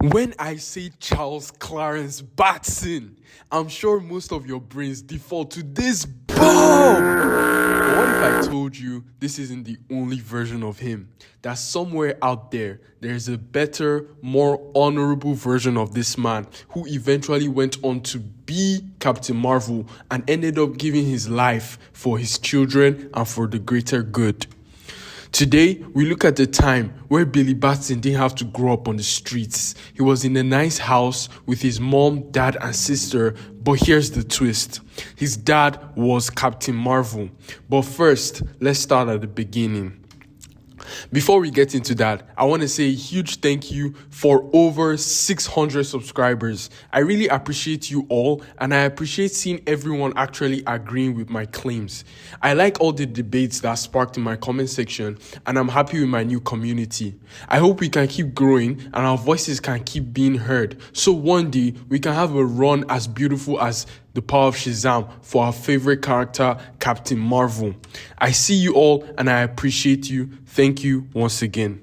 When I say Charles Clarence Batson, I'm sure most of your brains default to this bomb. But what if I told you this isn't the only version of him? That somewhere out there, there's a better, more honorable version of this man who eventually went on to be Captain Marvel and ended up giving his life for his children and for the greater good. Today, we look at the time where Billy Batson didn't have to grow up on the streets. He was in a nice house with his mom, dad, and sister. But here's the twist. His dad was Captain Marvel. But first, let's start at the beginning. Before we get into that, I want to say a huge thank you for over 600 subscribers. I really appreciate you all, and I appreciate seeing everyone actually agreeing with my claims. I like all the debates that sparked in my comment section, and I'm happy with my new community. I hope we can keep growing and our voices can keep being heard, so one day we can have a run as beautiful as the power of Shazam for our favorite character, Captain Marvel. I see you all and I appreciate you. Thank you once again.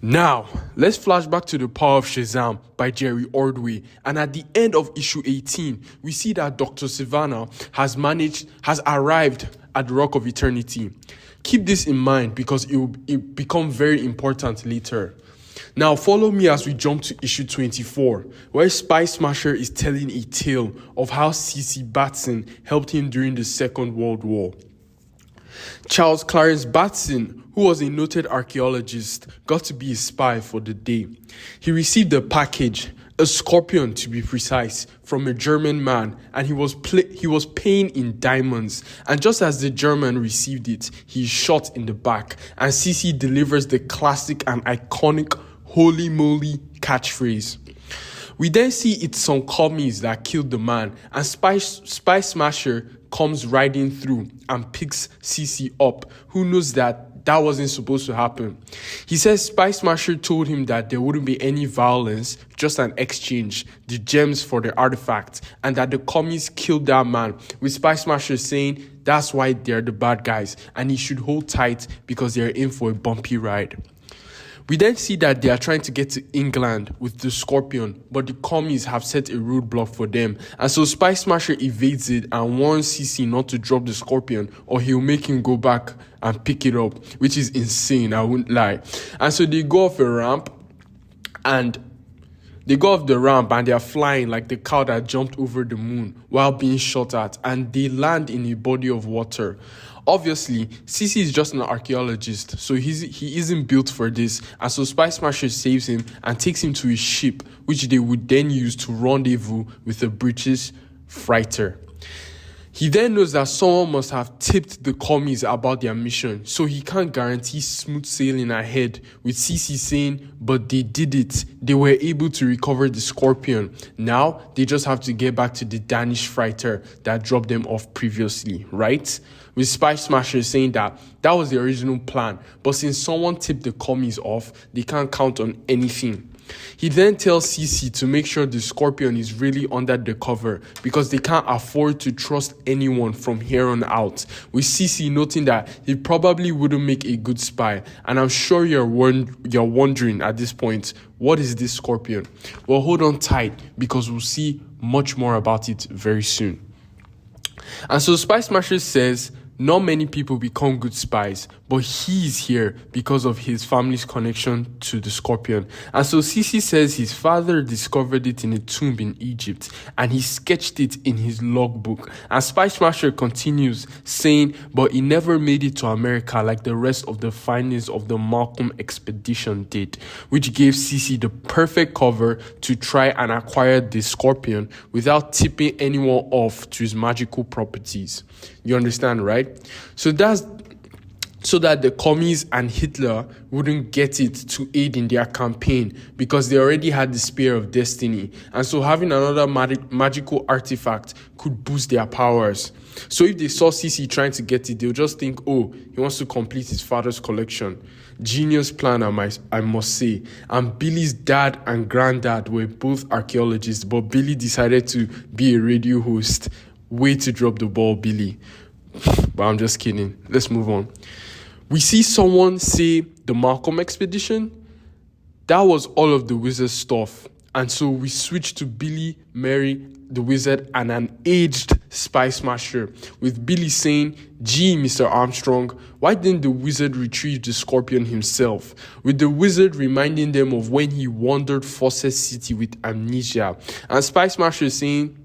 Now, let's flash back to the power of Shazam by Jerry Ordway. And at the end of issue 18, we see that Dr. Sivana has arrived at the Rock of Eternity. Keep this in mind because it will become very important later. Now follow me as we jump to issue 24, where Spy Smasher is telling a tale of how C.C. Batson helped him during the Second World War. Charles Clarence Batson, who was a noted archaeologist, got to be a spy for the day. He received a package, a scorpion to be precise, from a German man, and he was paying in diamonds. And just as the German received it, he is shot in the back, and CC delivers the classic and iconic "Holy moly" catchphrase. We then see it's some commies that killed the man, and Spy Smasher comes riding through and picks CC up, who knows that wasn't supposed to happen. He says Spy Smasher told him that there wouldn't be any violence, just an exchange, the gems for the artifact, and that the commies killed that man, with Spy Smasher saying that's why they're the bad guys and he should hold tight because they're in for a bumpy ride. We then see that they are trying to get to England with the Scorpion, but the commies have set a roadblock for them. And so Spy Smasher evades it and warns CC not to drop the Scorpion or he'll make him go back and pick it up, which is insane, I wouldn't lie. And so they go off the ramp and they are flying like the cow that jumped over the moon while being shot at, and they land in a body of water. Obviously, CC is just an archaeologist, so he isn't built for this, and so Spy Smasher saves him and takes him to his ship, which they would then use to rendezvous with a British freighter. He then knows that someone must have tipped the commies about their mission, so he can't guarantee smooth sailing ahead, with CC saying, but they did it. They were able to recover the Scorpion. Now, they just have to get back to the Danish freighter that dropped them off previously, right? With Spy Smasher saying that was the original plan, but since someone tipped the commies off, they can't count on anything. He then tells CC to make sure the Scorpion is really under the cover because they can't afford to trust anyone from here on out, with CC noting that he probably wouldn't make a good spy. And I'm sure you're wondering at this point, what is this Scorpion? Well, hold on tight because we'll see much more about it very soon. And so Spy Smasher says not many people become good spies, but he's here because of his family's connection to the Scorpion. And so CC says his father discovered it in a tomb in Egypt, and he sketched it in his logbook. And Spy Smasher continues saying, but he never made it to America like the rest of the findings of the Malcolm expedition did, which gave CC the perfect cover to try and acquire the Scorpion without tipping anyone off to his magical properties. You understand, right? So that the commies and Hitler wouldn't get it to aid in their campaign because they already had the Spear of Destiny. And so having another magical artifact could boost their powers. So if they saw CC trying to get it, they'll just think, oh, he wants to complete his father's collection. Genius plan, I must say. And Billy's dad and granddad were both archaeologists, but Billy decided to be a radio host. Way to drop the ball, Billy. But I'm just kidding. Let's move on. We see someone say the Malcolm expedition. That was all of the wizard stuff. And so we switched to Billy, Mary, the wizard, and an aged Spy Smasher, with Billy saying, "Gee, Mr. Armstrong, why didn't the wizard retrieve the scorpion himself?" With the wizard reminding them of when he wandered Fawcett City with amnesia, and Spy Smasher saying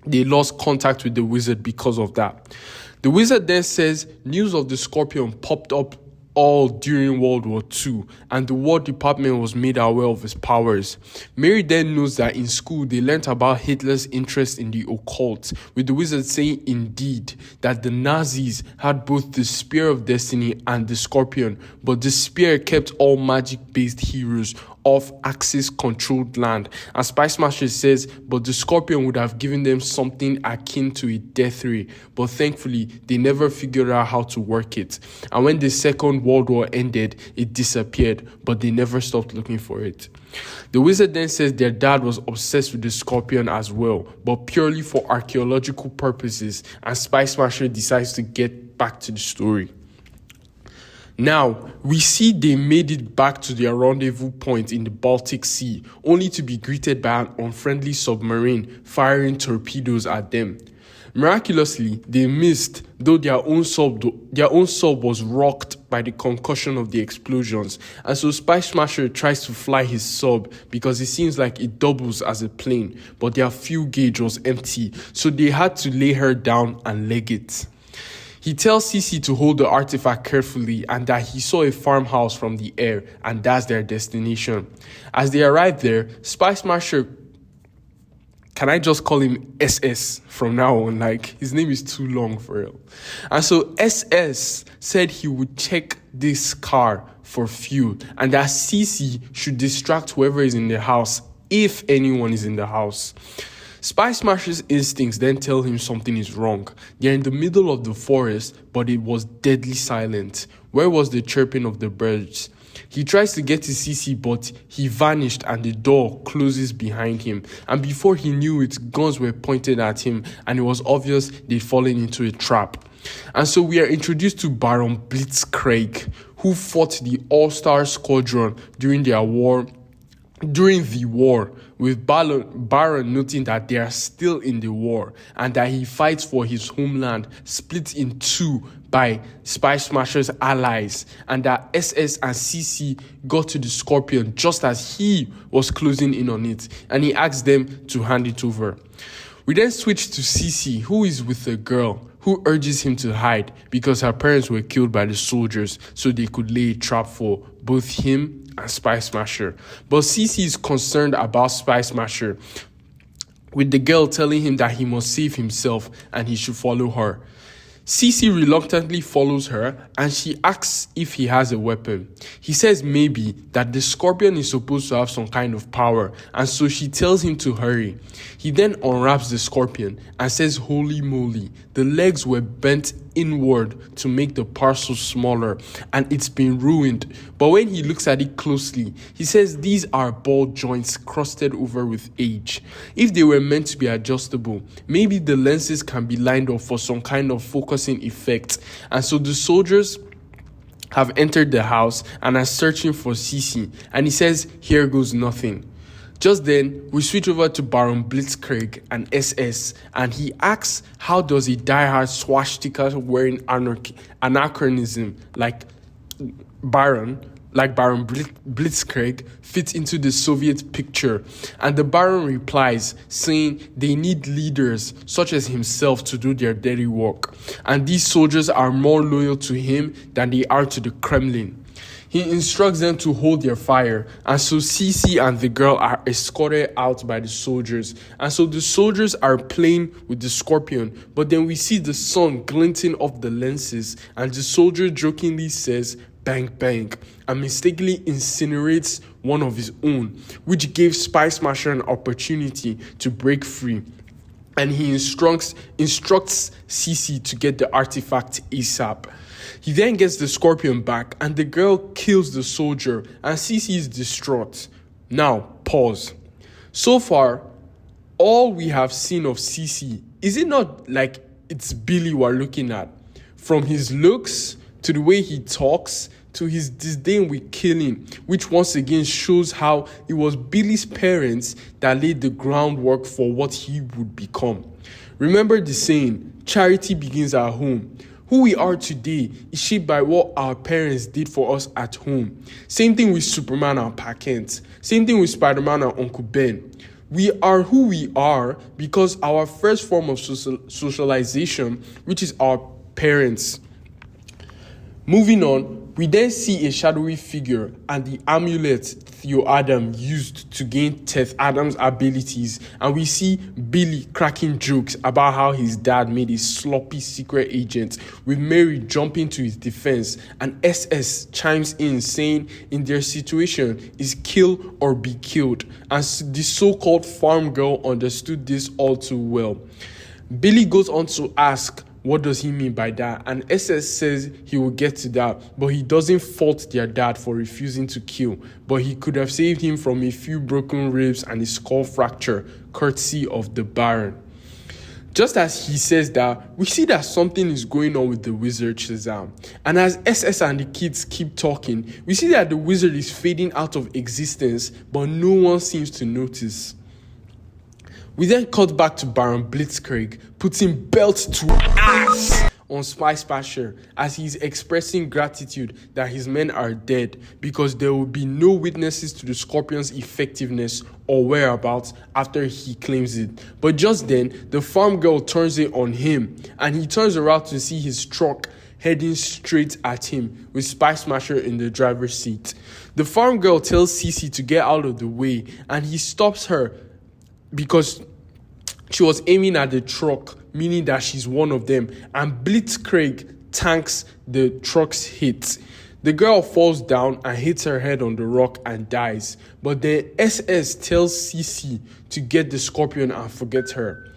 they lost contact with the wizard because of that. The wizard then says news of the scorpion popped up all during World War II, and the War Department was made aware of his powers. Mary then knows that in school they learnt about Hitler's interest in the occult, with the wizard saying indeed that the Nazis had both the Spear of Destiny and the Scorpion, but the Spear kept all magic-based heroes off Axis-controlled land. And Spy Smasher says, but the Scorpion would have given them something akin to a death ray, but thankfully they never figured out how to work it. And when the Second World War ended, it disappeared, but they never stopped looking for it. The wizard then says their dad was obsessed with the Scorpion as well, but purely for archaeological purposes, and Spy Smasher decides to get back to the story. Now, we see they made it back to their rendezvous point in the Baltic Sea, only to be greeted by an unfriendly submarine firing torpedoes at them. Miraculously, they missed, though their own sub was rocked by the concussion of the explosions, and so Spy Smasher tries to fly his sub because it seems like it doubles as a plane, but their fuel gauge was empty, so they had to lay her down and leg it. He tells Cece to hold the artifact carefully and that he saw a farmhouse from the air and that's their destination. As they arrive there, Spy Smasher, can I just call him SS from now on? Like, his name is too long for real. And so SS said he would check this car for fuel and that Cece should distract whoever is in the house, if anyone is in the house. Spy Smasher's instincts then tell him something is wrong. They're in the middle of the forest, but it was deadly silent. Where was the chirping of the birds? He tries to get to Cece, but he vanished and the door closes behind him. And before he knew it, guns were pointed at him and it was obvious they'd fallen into a trap. And so we are introduced to Baron Blitzkrieg, who fought the All-Star Squadron during the war, with Baron noting that they are still in the war and that he fights for his homeland split in two by Spy Smasher's allies, and that SS and CC got to the Scorpion just as he was closing in on it, and he asks them to hand it over. We then switch to CC, who is with a girl who urges him to hide because her parents were killed by the soldiers so they could lay a trap for both him and Spy Smasher. But CC is concerned about Spy Smasher, with the girl telling him that he must save himself and he should follow her. CC reluctantly follows her and she asks if he has a weapon. He says maybe, that the Scorpion is supposed to have some kind of power, and so she tells him to hurry. He then unwraps the Scorpion and says holy moly, the legs were bent inward to make the parcel smaller and it's been ruined. But when he looks at it closely, he says these are ball joints crusted over with age. If they were meant to be adjustable, maybe the lenses can be lined up for some kind of focusing effect. And so the soldiers have entered the house and are searching for Cece, and he says here goes nothing. Just then, we switch over to Baron Blitzkrieg and SS, and he asks how does a diehard swastika-wearing anachronism like Baron Blitzkrieg fit into the Soviet picture, and the Baron replies saying they need leaders such as himself to do their dirty work, and these soldiers are more loyal to him than they are to the Kremlin. He instructs them to hold their fire, and so Cece and the girl are escorted out by the soldiers. And so the soldiers are playing with the Scorpion, but then we see the sun glinting off the lenses, and the soldier jokingly says, "Bang, bang," and mistakenly incinerates one of his own, which gave Spy Smasher an opportunity to break free. And he instructs Cece to get the artifact ASAP. He then gets the Scorpion back and the girl kills the soldier and Cece is distraught. Now, pause. So far, all we have seen of Cece, is it not like it's Billy we're looking at? From his looks, to the way he talks, to his disdain with killing, which once again shows how it was Billy's parents that laid the groundwork for what he would become. Remember the saying, charity begins at home. Who we are today is shaped by what our parents did for us at home. Same thing with Superman and Pa Kent. Same thing with Spider-Man and Uncle Ben. We are who we are because our first form of socialization, which is our parents. Moving on, we then see a shadowy figure and the amulet Theo Adam used to gain Teth Adam's abilities, and we see Billy cracking jokes about how his dad made a sloppy secret agent, with Mary jumping to his defense, and SS chimes in saying in their situation is kill or be killed, and the so-called farm girl understood this all too well. Billy goes on to ask, what does he mean by that? And SS says he will get to that, but he doesn't fault their dad for refusing to kill, but he could have saved him from a few broken ribs and a skull fracture, courtesy of the Baron. Just as he says that, we see that something is going on with the wizard Shazam. And as SS and the kids keep talking, we see that the wizard is fading out of existence, but no one seems to notice. We then cut back to Baron Blitzkrieg putting belt to ass on Spy Spatcher as he's expressing gratitude that his men are dead because there will be no witnesses to the Scorpion's effectiveness or whereabouts after he claims it. But just then, the farm girl turns it on him and he turns around to see his truck heading straight at him with Spy Smasher in the driver's seat. The farm girl tells Cece to get out of the way and he stops her because she was aiming at the truck, meaning that she's one of them, and Blitzkrieg tanks the truck's hit. The girl falls down and hits her head on the rock and dies, but then SS tells CC to get the Scorpion and forget her.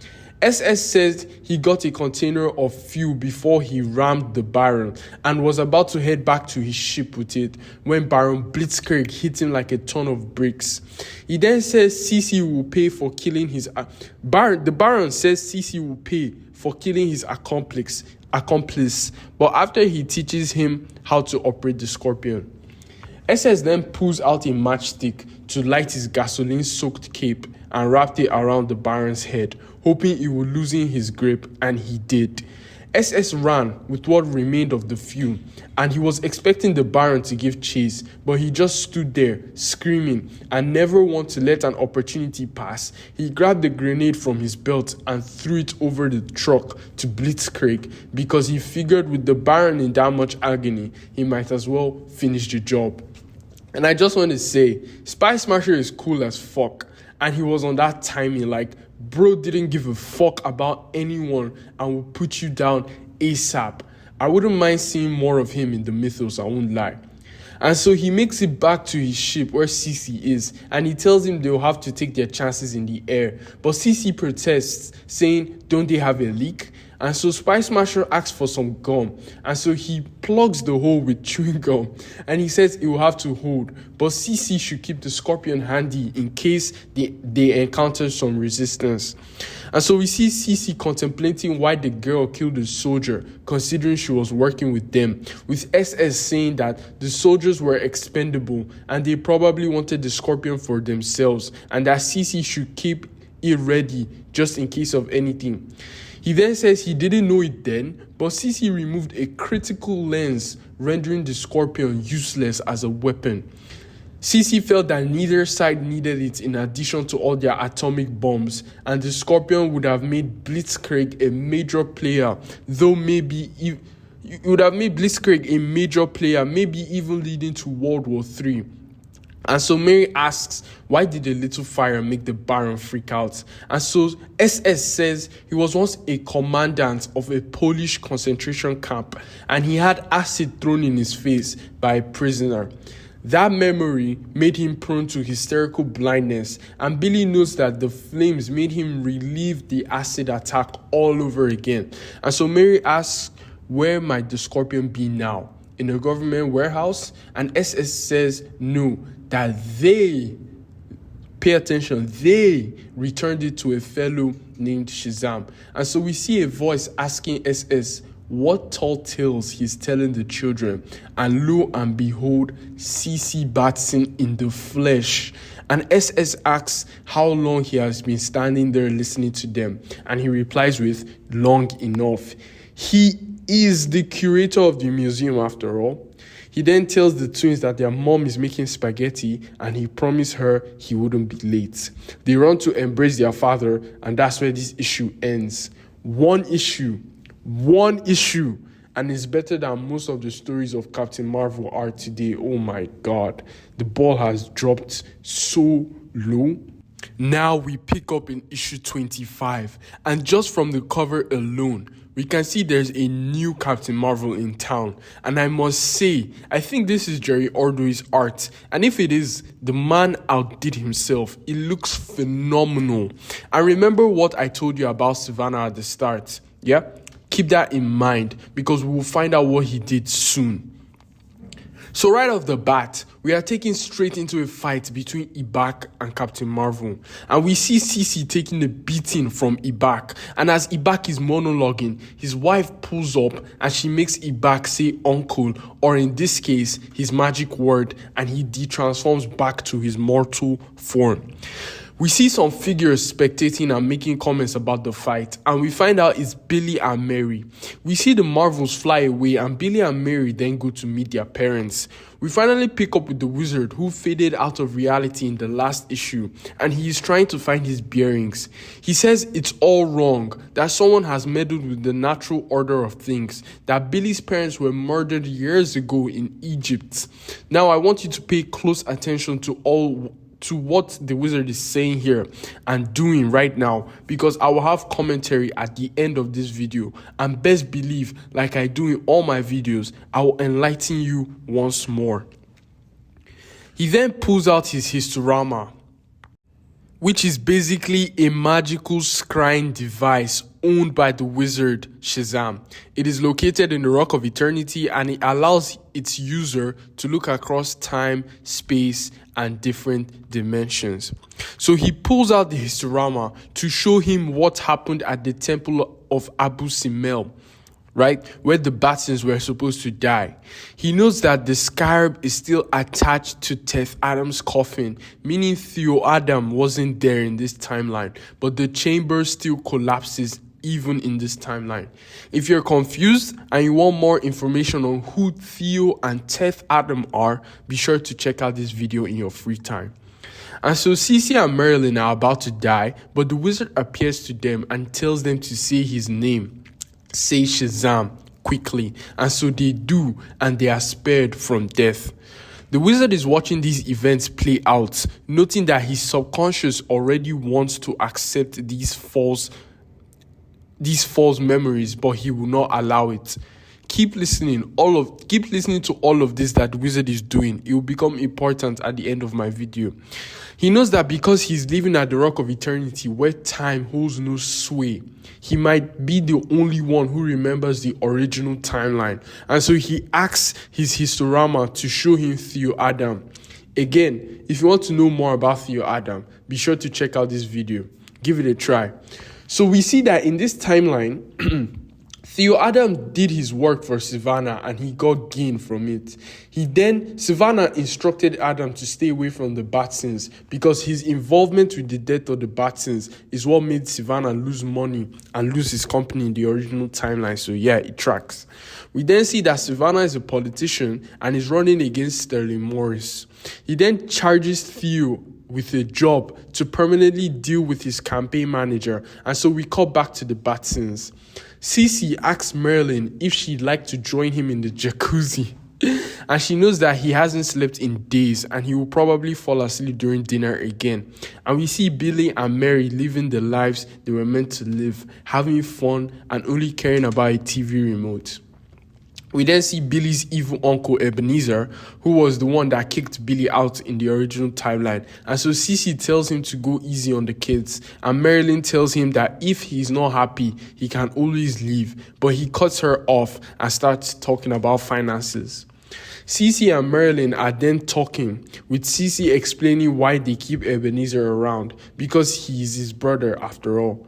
SS says he got a container of fuel before he rammed the Baron and was about to head back to his ship with it when Baron Blitzkrieg hit him like a ton of bricks. He then says CC will pay for killing his... The Baron says CC will pay for killing his accomplice, but after he teaches him how to operate the Scorpion. SS then pulls out a matchstick to light his gasoline-soaked cape and wrapped it around the Baron's head, hoping he would loosen his grip, and he did. SS ran with what remained of the fuel, and he was expecting the Baron to give chase, but he just stood there, screaming, and never want to let an opportunity pass. He grabbed the grenade from his belt and threw it over the truck to Blitzkrieg, because he figured with the Baron in that much agony, he might as well finish the job. And I just want to say, Spy Smasher is cool as fuck, and he was on that timing, like, bro didn't give a fuck about anyone and will put you down ASAP. I wouldn't mind seeing more of him in the mythos, I won't lie. And so he makes it back to his ship where Cece is, and he tells him they'll have to take their chances in the air. But Cece protests, saying, don't they have a leak? And so Spy Smasher asks for some gum, and so he plugs the hole with chewing gum, and he says it will have to hold, but CC should keep the Scorpion handy in case they encounter some resistance. And so we see CC contemplating why the girl killed the soldier, considering she was working with them, with SS saying that the soldiers were expendable, and they probably wanted the Scorpion for themselves, and that CC should keep it ready just in case of anything. He then says he didn't know it then, but CC removed a critical lens, rendering the Scorpion useless as a weapon. CC felt that neither side needed it in addition to all their atomic bombs, and the Scorpion would have made Blitzkrieg a major player, maybe even leading to World War III. And so Mary asks, why did the little fire make the Baron freak out? And so SS says he was once a commandant of a Polish concentration camp, and he had acid thrown in his face by a prisoner. That memory made him prone to hysterical blindness, and Billy notes that the flames made him relive the acid attack all over again. And so Mary asks, where might the Scorpion be now? In a government warehouse? And SS says no, that they returned it to a fellow named Shazam. And so we see a voice asking SS, what tall tales he's telling the children. And lo and behold, CC Batson in the flesh. And SS asks how long he has been standing there listening to them. And he replies with, long enough. He is the curator of the museum after all. He then tells the twins that their mom is making spaghetti and he promised her he wouldn't be late. They run to embrace their father, and that's where this issue ends. One issue, and it's better than most of the stories of Captain Marvel are today. Oh my God, the ball has dropped so low. Now we pick up in issue 25, and just from the cover alone, we can see there's a new Captain Marvel in town. And I must say, I think this is Jerry Ordway's art. And if it is, the man outdid himself. It looks phenomenal. And remember what I told you about Savannah at the start. Yeah? Keep that in mind, because we will find out what he did soon. So right off the bat, we are taken straight into a fight between Ibak and Captain Marvel. And we see CC taking a beating from Ibak. And as Ibak is monologuing, his wife pulls up and she makes Ibak say uncle, or in this case, his magic word, and he de-transforms back to his mortal form. We see some figures spectating and making comments about the fight, and we find out it's Billy and Mary. We see the Marvels fly away, and Billy and Mary then go to meet their parents. We finally pick up with the Wizard, who faded out of reality in the last issue, and he is trying to find his bearings. He says it's all wrong, that someone has meddled with the natural order of things, that Billy's parents were murdered years ago in Egypt. Now I want you to pay close attention to what the Wizard is saying here and doing right now, because I will have commentary at the end of this video, and best believe, like I do in all my videos, I will enlighten you once more. He then pulls out his historama, which is basically a magical scrying device owned by the wizard Shazam. It is located in the Rock of Eternity, and it allows its user to look across time, space, and different dimensions. So he pulls out the historama to show him what happened at the Temple of Abu Simbel, right, where the Batsons were supposed to die. He notes that the scarab is still attached to Teth Adam's coffin, meaning Theo Adam wasn't there in this timeline, but the chamber still collapses even in this timeline. If you're confused and you want more information on who Theo and Teth Adam are, be sure to check out this video in your free time. And so Cece and Marilyn are about to die, but the wizard appears to them and tells them to say his name. Say Shazam quickly, and so they do, and they are spared from death. The wizard is watching these events play out, noting that his subconscious already wants to accept these false memories, but he will not allow it. Keep listening to all of this that the wizard is doing. It will become important at the end of my video. He knows that because he's living at the Rock of Eternity, where time holds no sway, he might be the only one who remembers the original timeline. And so he asks his historama to show him Theo Adam. Again, if you want to know more about Theo Adam, be sure to check out this video. Give it a try. So we see that in this timeline, Theo Adam did his work for Savannah and he got gain from it. Savannah instructed Adam to stay away from the Batsons because his involvement with the death of the Batsons is what made Savannah lose money and lose his company in the original timeline. So yeah, it tracks. We then see that Savannah is a politician and is running against Sterling Morris. He then charges Theo with a job to permanently deal with his campaign manager, and so we cut back to the Batsons. Cece asks Marilyn if she'd like to join him in the jacuzzi, and she knows that he hasn't slept in days and he will probably fall asleep during dinner again. And we see Billy and Mary living the lives they were meant to live, having fun and only caring about a TV remote. We then see Billy's evil uncle Ebenezer, who was the one that kicked Billy out in the original timeline. And so Cece tells him to go easy on the kids. And Marilyn tells him that if he's not happy, he can always leave. But he cuts her off and starts talking about finances. Cece and Marilyn are then talking, with Cece explaining why they keep Ebenezer around, because he is his brother after all.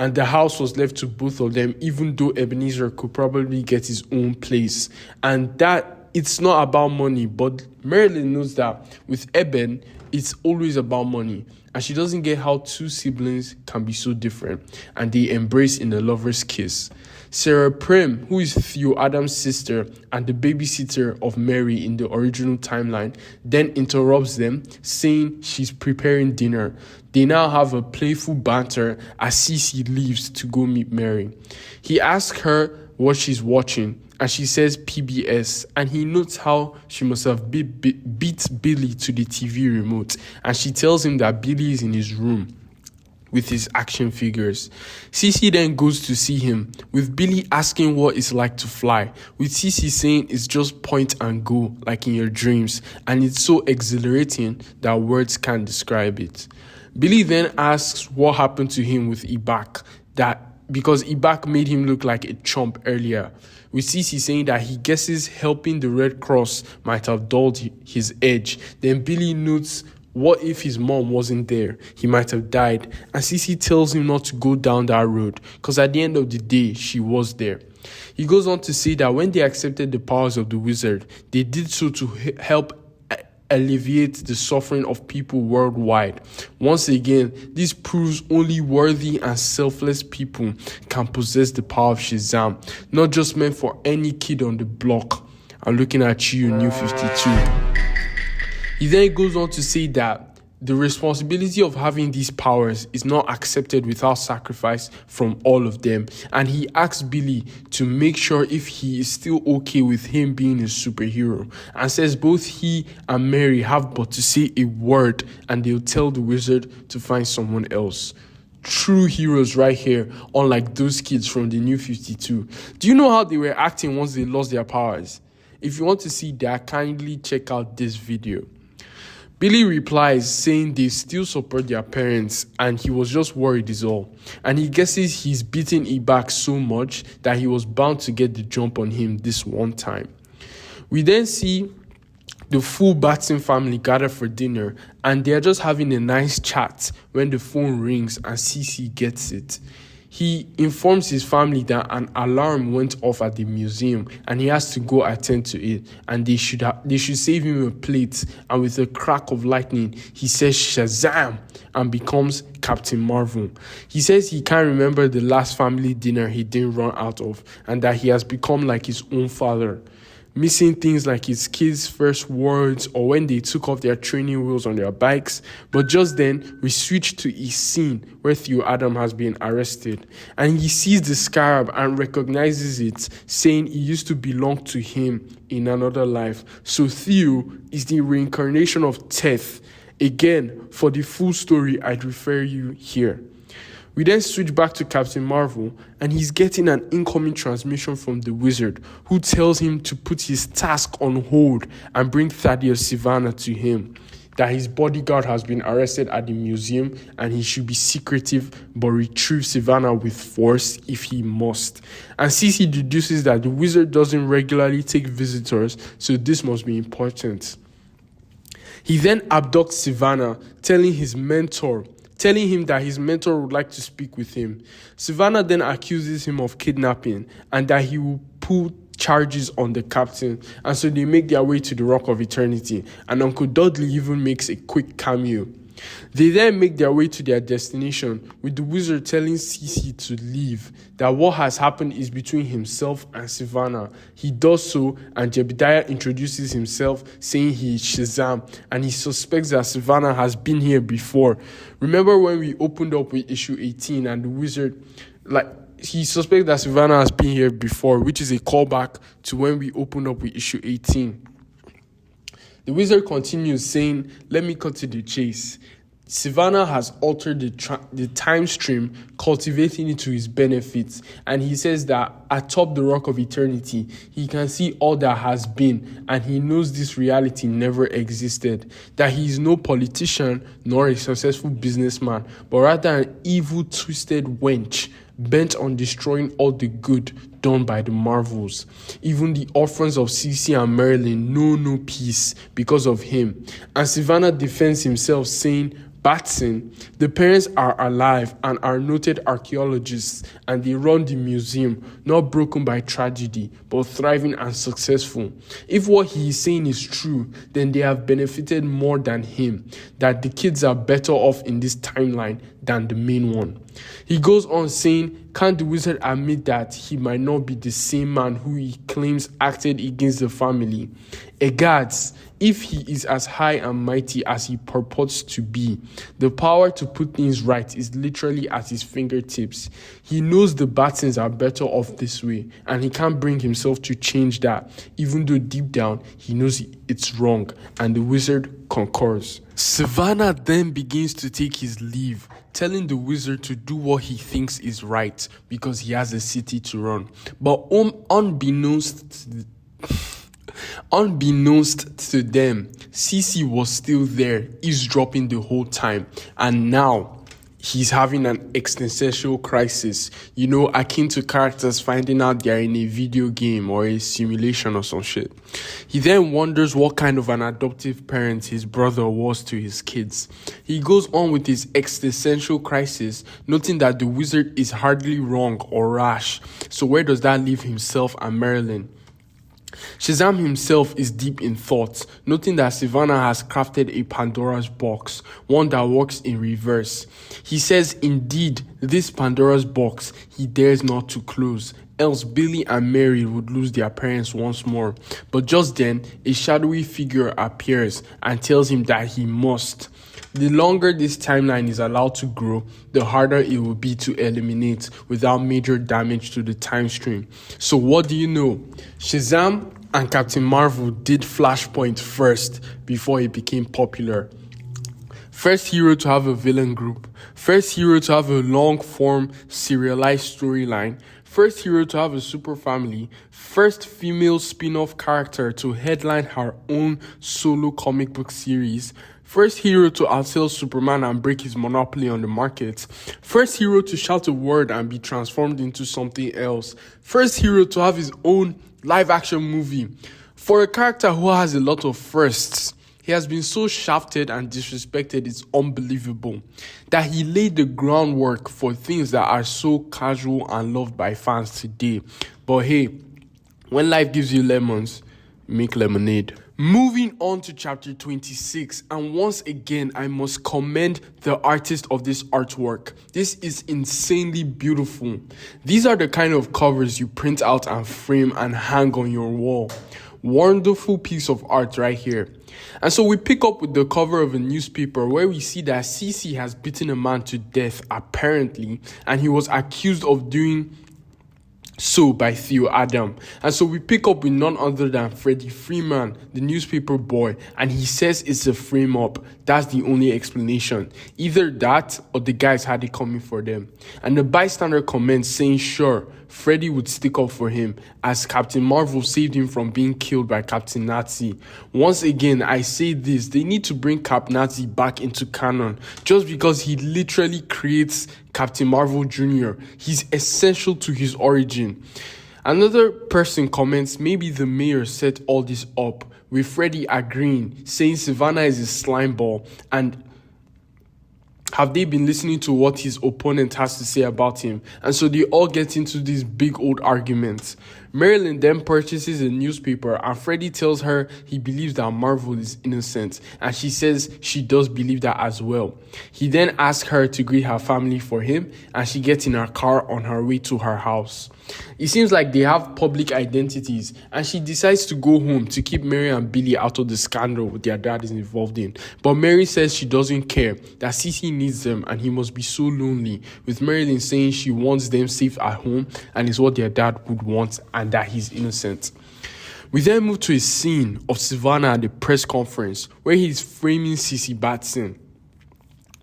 and the house was left to both of them, even though Ebenezer could probably get his own place. And that it's not about money, but Marilyn knows that with Eben, it's always about money. And she doesn't get how two siblings can be so different, and they embrace in a lover's kiss. Sarah Prim, who is Theo Adams' sister and the babysitter of Mary in the original timeline, then interrupts them, saying she's preparing dinner. They now have a playful banter as Cece leaves to go meet Mary. He asks her what she's watching, and she says PBS, and he notes how she must have beat Billy to the TV remote, and she tells him that Billy is in his room with his action figures. Cece then goes to see him, with Billy asking what it's like to fly, with Cece saying it's just point and go, like in your dreams, and it's so exhilarating that words can't describe it. Billy then asks what happened to him with Ibak, because Ibak made him look like a chump earlier, with Cece saying that he guesses helping the Red Cross might have dulled his edge. Then Billy notes, what if his mom wasn't there? He might have died. And Cece tells him not to go down that road, because at the end of the day, she was there. He goes on to say that when they accepted the powers of the wizard, they did so to help alleviate the suffering of people worldwide. Once again, this proves only worthy and selfless people can possess the power of Shazam, not just meant for any kid on the block. I'm looking at you, New 52. He then goes on to say that the responsibility of having these powers is not accepted without sacrifice from all of them. And he asks Billy to make sure if he is still okay with him being a superhero, and says both he and Mary have but to say a word and they'll tell the wizard to find someone else. True heroes right here, unlike those kids from the New 52. Do you know how they were acting once they lost their powers? If you want to see that, kindly check out this video. Billy replies saying they still support their parents and he was just worried is all. And he guesses he's beaten Ibak so much that he was bound to get the jump on him this one time. We then see the full Batson family gather for dinner and they're just having a nice chat when the phone rings and Cece gets it. He informs his family that an alarm went off at the museum and he has to go attend to it, and they should save him a plate. And with a crack of lightning, he says Shazam and becomes Captain Marvel. He says he can't remember the last family dinner he didn't run out of, and that he has become like his own father, missing things like his kids' first words or when they took off their training wheels on their bikes. But just then, we switch to a scene where Theo Adam has been arrested, and he sees the scarab and recognizes it, saying it used to belong to him in another life. So Theo is the reincarnation of Teth. Again, for the full story, I'd refer you here. We then switch back to Captain Marvel, and he's getting an incoming transmission from the wizard, who tells him to put his task on hold and bring Thaddeus Savannah to him, that his bodyguard has been arrested at the museum and he should be secretive but retrieve Savannah with force if he must. And Cece deduces that the wizard doesn't regularly take visitors, so this must be important. He then abducts Savannah, telling him that his mentor would like to speak with him. Savannah then accuses him of kidnapping and that he will pull charges on the captain, and so they make their way to the Rock of Eternity, and Uncle Dudley even makes a quick cameo. They then make their way to their destination, with the wizard telling Cece to leave, that what has happened is between himself and Savannah. He does so, and Jebediah introduces himself, saying he is Shazam, and he suspects that Savannah has been here before. Remember when we opened up with issue 18 and the wizard, he suspects that Savannah has been here before, which is a callback to when we opened up with issue 18. The wizard continues saying, let me cut to the chase. Savannah has altered the time stream, cultivating it to his benefits, and he says that atop the Rock of Eternity, he can see all that has been, and he knows this reality never existed, that he is no politician nor a successful businessman, but rather an evil, twisted wench bent on destroying all the good done by the Marvels. Even the orphans of Cece and Marilyn know no peace because of him. And Savannah defends himself, saying, Batson, the parents are alive and are noted archaeologists, and they run the museum, not broken by tragedy, but thriving and successful. If what he is saying is true, then they have benefited more than him, that the kids are better off in this timeline than the main one. He goes on saying, can't the wizard admit that he might not be the same man who he claims acted against the family? Egads, if he is as high and mighty as he purports to be, the power to put things right is literally at his fingertips. He knows the Batsons are better off this way, and he can't bring himself to change that, even though deep down he knows it's wrong, and the wizard concurs. Savannah then begins to take his leave, telling the wizard to do what he thinks is right because he has a city to run. But unbeknownst to them, Cece was still there, eavesdropping the whole time, and now he's having an existential crisis, akin to characters finding out they're in a video game or a simulation or some shit. He then wonders what kind of an adoptive parent his brother was to his kids. He goes on with his existential crisis, noting that the wizard is hardly wrong or rash. So where does that leave himself and Marilyn? Shazam himself is deep in thought, noting that Savannah has crafted a Pandora's box, one that works in reverse. He says, indeed, this Pandora's box he dares not to close, else Billy and Mary would lose their parents once more. But just then, a shadowy figure appears and tells him that he must. The longer this timeline is allowed to grow, the harder it will be to eliminate without major damage to the time stream. So what do you know? Shazam and Captain Marvel did Flashpoint first before it became popular. First hero to have a villain group. First hero to have a long-form serialized storyline. First hero to have a super family. First female spin-off character to headline her own solo comic book series. First hero to outsell Superman and break his monopoly on the market. First hero to shout a word and be transformed into something else. First hero to have his own live-action movie. For a character who has a lot of firsts, he has been so shafted and disrespected, it's unbelievable. That he laid the groundwork for things that are so casual and loved by fans today. But hey, when life gives you lemons, make lemonade. Moving on to chapter 26, and once again, I must commend the artist of this artwork. This is insanely beautiful. These are the kind of covers you print out and frame and hang on your wall. Wonderful piece of art right here. And so we pick up with the cover of a newspaper where we see that Cece has beaten a man to death, apparently, and he was accused of doing so by Theo Adam. And so we pick up with none other than Freddie Freeman, the newspaper boy, and he says it's a frame up. That's the only explanation. Either that or the guys had it coming for them. And the bystander comments saying sure, Freddie would stick up for him as Captain Marvel saved him from being killed by Captain Nazi. Once again, I say this, they need to bring Cap Nazi back into canon just because he literally creates Captain Marvel Jr. He's essential to his origin. Another person comments maybe the mayor set all this up, with Freddie agreeing, saying Savannah is a slime ball, and have they been listening to what his opponent has to say about him? And so they all get into these big old arguments. Marilyn then purchases a newspaper and Freddie tells her he believes that Marvel is innocent, and she says she does believe that as well. He then asks her to greet her family for him, and she gets in her car on her way to her house. It seems like they have public identities, and she decides to go home to keep Mary and Billy out of the scandal their dad is involved in. But Mary says she doesn't care, that Cece needs them and he must be so lonely, with Marilyn saying she wants them safe at home and is what their dad would want and that he's innocent. We then move to a scene of Savannah at the press conference where he's framing Cece Batson,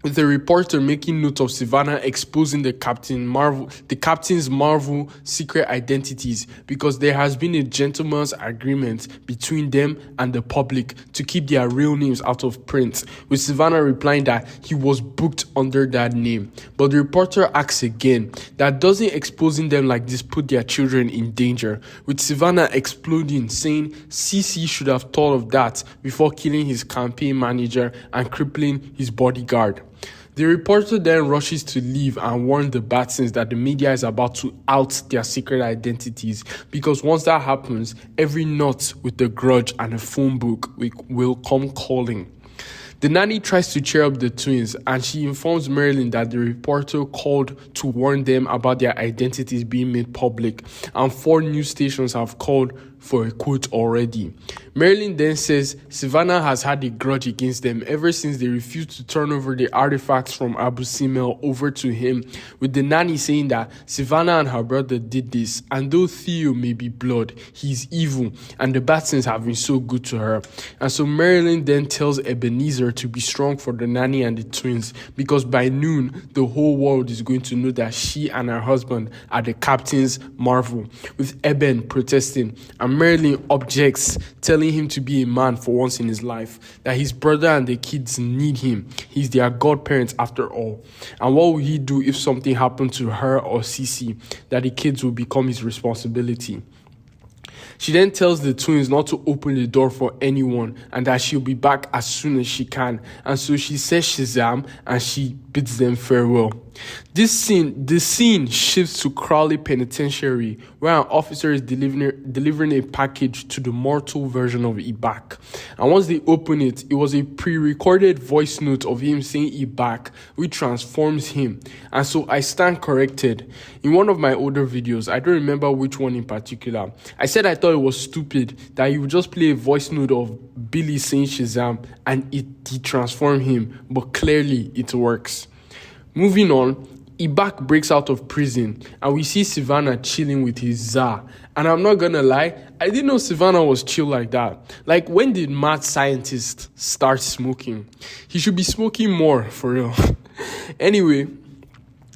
with the reporter making note of Savannah exposing the Captain's Marvel secret identities because there has been a gentleman's agreement between them and the public to keep their real names out of print, with Savannah replying that he was booked under that name. But the reporter asks again, that doesn't exposing them like this put their children in danger, with Savannah exploding, saying CC should have thought of that before killing his campaign manager and crippling his bodyguard. The reporter then rushes to leave and warn the Batsons that the media is about to out their secret identities, because once that happens, every nut with a grudge and a phone book will come calling. The nanny tries to cheer up the twins, and she informs Marilyn that the reporter called to warn them about their identities being made public, and 4 news stations have called for a quote already. Marilyn then says Savannah has had a grudge against them ever since they refused to turn over the artifacts from Abu Simmel over to him, with the nanny saying that Savannah and her brother did this, and though Theo may be blood, he's evil, and the Batsons have been so good to her. And so Marilyn then tells Ebenezer to be strong for the nanny and the twins, because by noon, the whole world is going to know that she and her husband are the Captain's Marvel, with Eben protesting, and Marilyn objects, telling him to be a man for once in his life, that his brother and the kids need him. He's their godparent after all. And what will he do if something happened to her or Cece, that the kids will become his responsibility? She then tells the twins not to open the door for anyone and that she'll be back as soon as she can. And so she says Shazam and she bids them farewell. The scene shifts to Crowley Penitentiary, where an officer is delivering a package to the mortal version of Ibak. And once they open it, it was a pre-recorded voice note of him saying Ibak, which transforms him. And so I stand corrected. In one of my older videos, I don't remember which one in particular, I said I thought it was stupid that you would just play a voice note of Billy saying Shazam and it transform him, but clearly it works. Moving on, Ibak breaks out of prison and we see Savannah chilling with his Za. And I'm not gonna lie, I didn't know Savannah was chill like that. Like, when did mad scientists start smoking? He should be smoking more, for real. Anyway,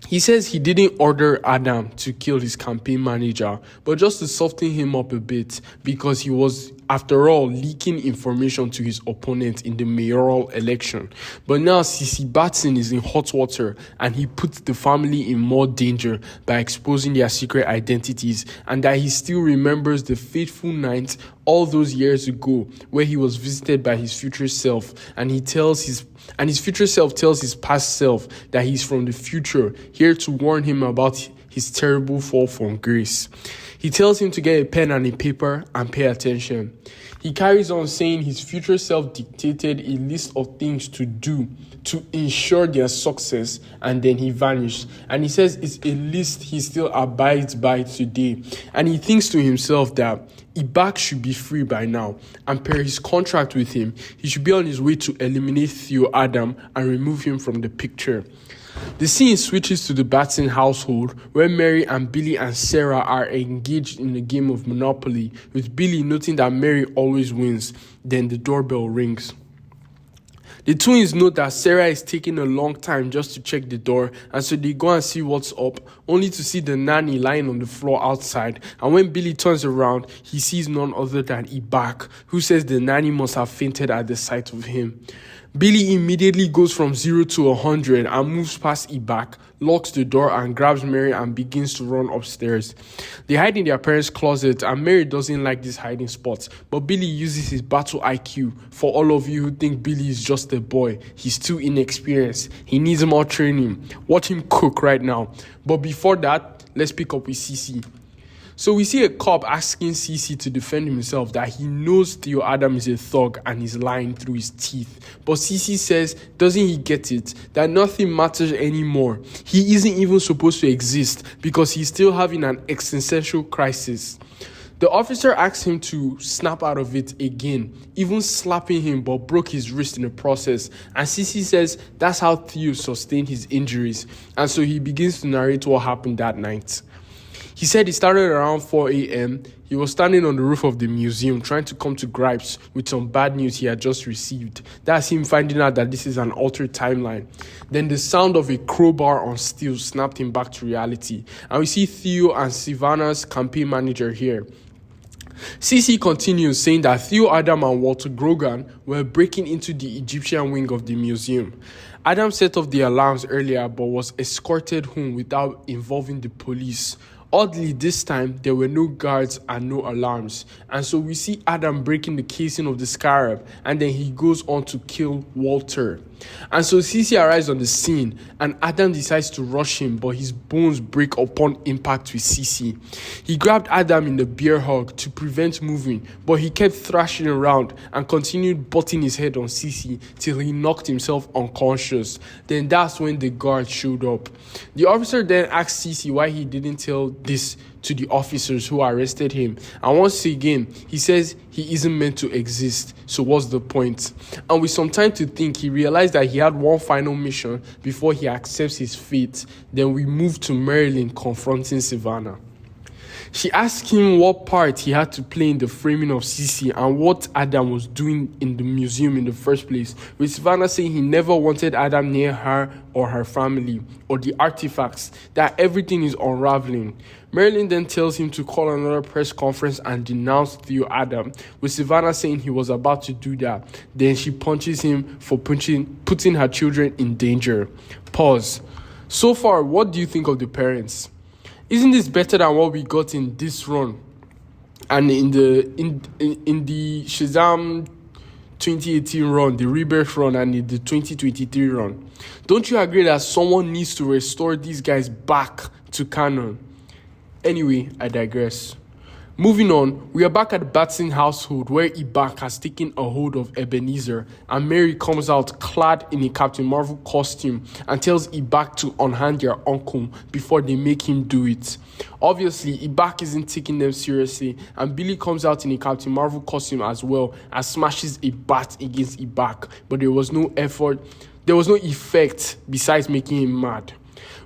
he says he didn't order Adam to kill his campaign manager, but just to soften him up a bit, because he was, after all, leaking information to his opponent in the mayoral election. But now Cece Batson is in hot water and he puts the family in more danger by exposing their secret identities, and that he still remembers the fateful night all those years ago where he was visited by his future self, and his future self tells his past self that he's from the future, here to warn him about his terrible fall from grace. He tells him to get a pen and a paper and pay attention. He carries on saying his future self dictated a list of things to do to ensure their success, and then he vanished. And he says it's a list he still abides by today. And he thinks to himself that Ibak should be free by now, and per his contract with him, he should be on his way to eliminate Theo Adam and remove him from the picture. The scene switches to the Batson household, where Mary and Billy and Sarah are engaged in a game of Monopoly, with Billy noting that Mary always wins. Then the doorbell rings. The twins note that Sarah is taking a long time just to check the door, and so they go and see what's up, only to see the nanny lying on the floor outside. And when Billy turns around, he sees none other than Ibak, who says the nanny must have fainted at the sight of him. Billy immediately goes from 0 to 100 and moves past Ibak, locks the door and grabs Mary and begins to run upstairs. They hide in their parents' closet, and Mary doesn't like this hiding spot, but Billy uses his battle IQ. For all of you who think Billy is just a boy, he's too inexperienced. He needs more training. Watch him cook right now. But before that, let's pick up with Cece. So we see a cop asking Cece to defend himself, that he knows Theo Adam is a thug and is lying through his teeth. But Cece says, doesn't he get it? That nothing matters anymore. He isn't even supposed to exist because he's still having an existential crisis. The officer asks him to snap out of it again, even slapping him, but broke his wrist in the process. And Cece says that's how Theo sustained his injuries. And so he begins to narrate what happened that night. He said it started around 4 a.m. He was standing on the roof of the museum trying to come to gripes with some bad news he had just received. That's him finding out that this is an altered timeline. Then the sound of a crowbar on steel snapped him back to reality. And we see Theo and Savannah's campaign manager here. Cece continues, saying that Theo Adam and Walter Grogan were breaking into the Egyptian wing of the museum. Adam set off the alarms earlier but was escorted home without involving the police. Oddly, this time, there were no guards and no alarms. And so we see Adam breaking the casing of the scarab, and then he goes on to kill Walter. And so Sisi arrives on the scene, and Adam decides to rush him, but his bones break upon impact with Sisi. He grabbed Adam in the bear hug to prevent moving, but he kept thrashing around and continued butting his head on Sisi till he knocked himself unconscious. Then that's when the guard showed up. The officer then asked Sisi why he didn't tell this to the officers who arrested him, and once again he says he isn't meant to exist, so what's the point? And with some time to think, he realized that he had one final mission before he accepts his fate. Then we move to Marilyn confronting Savannah. She asked him what part he had to play in the framing of Sisi and what Adam was doing in the museum in the first place, with Savannah saying he never wanted Adam near her or her family or the artifacts, that everything is unraveling. Marilyn then tells him to call another press conference and denounce Theo Adam, with Savannah saying he was about to do that. Then she punches him for putting her children in danger. Pause. So far, what do you think of the parents? Isn't this better than what we got in this run and in the Shazam 2018 run, the Rebirth run, and in the 2023 run? Don't you agree that someone needs to restore these guys back to canon? Anyway, I digress. Moving on, we are back at the Batson household where Ibak has taken a hold of Ebenezer, and Mary comes out clad in a Captain Marvel costume and tells Ibak to unhand their uncle before they make him do it. Obviously, Ibak isn't taking them seriously, and Billy comes out in a Captain Marvel costume as well and smashes a bat against Ibak, but there was no effect besides making him mad.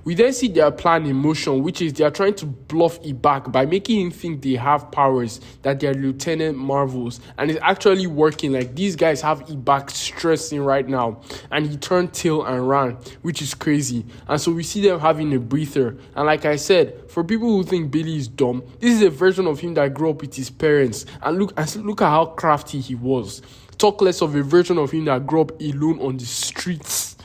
We then see their plan in motion, which is they are trying to bluff Ibak by making him think they have powers, that they are Lieutenant Marvels, and it's actually working. Like, these guys have Ibak stressing right now, and he turned tail and ran, which is crazy. And so we see them having a breather, and like I said, for people who think Billy is dumb, this is a version of him that grew up with his parents, and look at how crafty he was. Talk less of a version of him that grew up alone on the streets.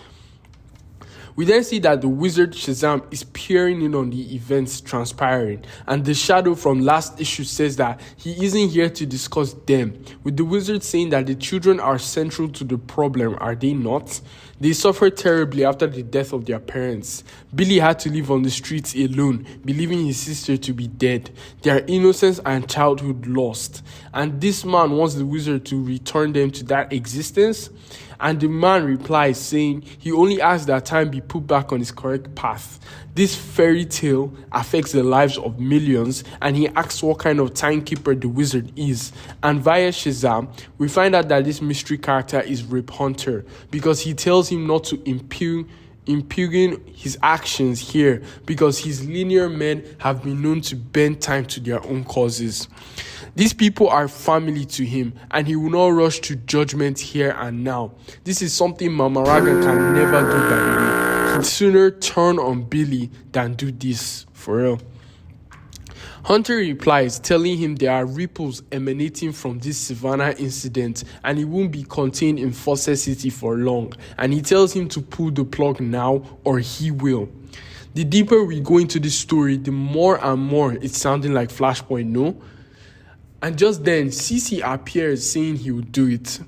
We then see that the wizard Shazam is peering in on the events transpiring, and the shadow from last issue says that he isn't here to discuss them, with the wizard saying that the children are central to the problem, are they not? They suffered terribly after the death of their parents. Billy had to live on the streets alone, believing his sister to be dead, their innocence and childhood lost, and this man wants the wizard to return them to that existence. And the man replies saying he only asks that time be put back on his correct path. This fairy tale affects the lives of millions, and he asks what kind of timekeeper the wizard is. And via Shazam, we find out that this mystery character is Rip Hunter, because he tells him not to impugn his actions here, because his linear men have been known to bend time to their own causes. These people are family to him, and he will not rush to judgment here and now. This is something Mama Raga can never do, by the way. He'd sooner turn on Billy than do this, for real. Hunter replies, telling him there are ripples emanating from this Savannah incident, and he won't be contained in Fawcett City for long, and he tells him to pull the plug now or he will. The deeper we go into this story, the more and more it's sounding like Flashpoint, no? And just then, Sisi appears saying he would do it.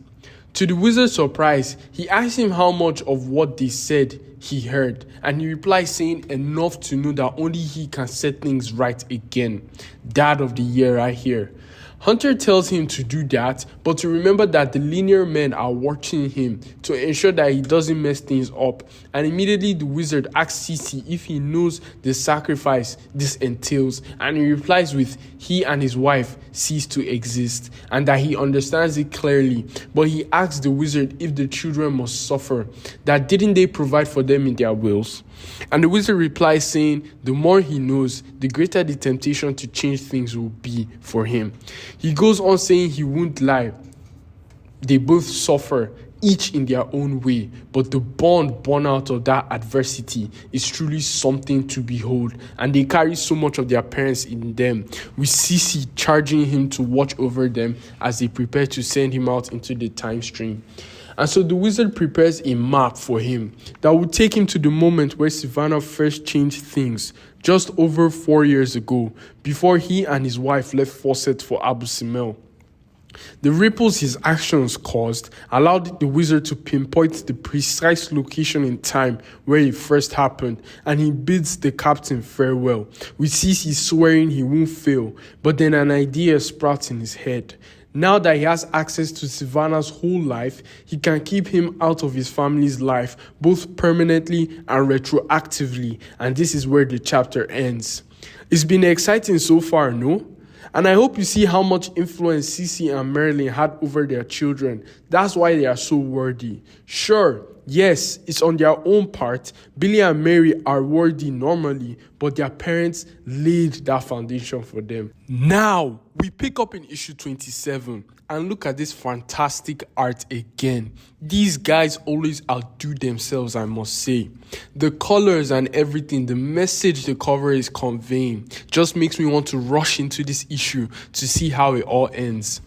To the wizard's surprise, he asks him how much of what they said he heard, and he replies saying enough to know that only he can set things right again. Dad of the year right here. Hunter tells him to do that, but to remember that the linear men are watching him to ensure that he doesn't mess things up. And immediately the wizard asks Sisi if he knows the sacrifice this entails, and he replies with he and his wife cease to exist, and that he understands it clearly. But he asks the wizard if the children must suffer, that didn't they provide for them in their wills? And the wizard replies saying the more he knows, the greater the temptation to change things will be for him. He goes on saying he won't lie. They both suffer, each in their own way, but the bond born out of that adversity is truly something to behold, and they carry so much of their parents in them, with Sisi charging him to watch over them as they prepare to send him out into the time stream. And so the wizard prepares a map for him that will take him to the moment where Savannah first changed things, just over 4 years ago, before he and his wife left Fawcett for Abu Simmel. The ripples his actions caused allowed the wizard to pinpoint the precise location in time where it first happened, and he bids the captain farewell, with Cece swearing he won't fail, but then an idea sprouts in his head. Now that he has access to Savannah's whole life, he can keep him out of his family's life, both permanently and retroactively, and this is where the chapter ends. It's been exciting so far, no? And I hope you see how much influence Cece and Marilyn had over their children. That's why they are so worthy. Sure, yes, it's on their own part. Billy and Mary are worthy normally, but their parents laid that foundation for them. Now, we pick up in issue 27 and look at this fantastic art again. These guys always outdo themselves, I must say. The colors and everything, the message the cover is conveying just makes me want to rush into this issue to see how it all ends.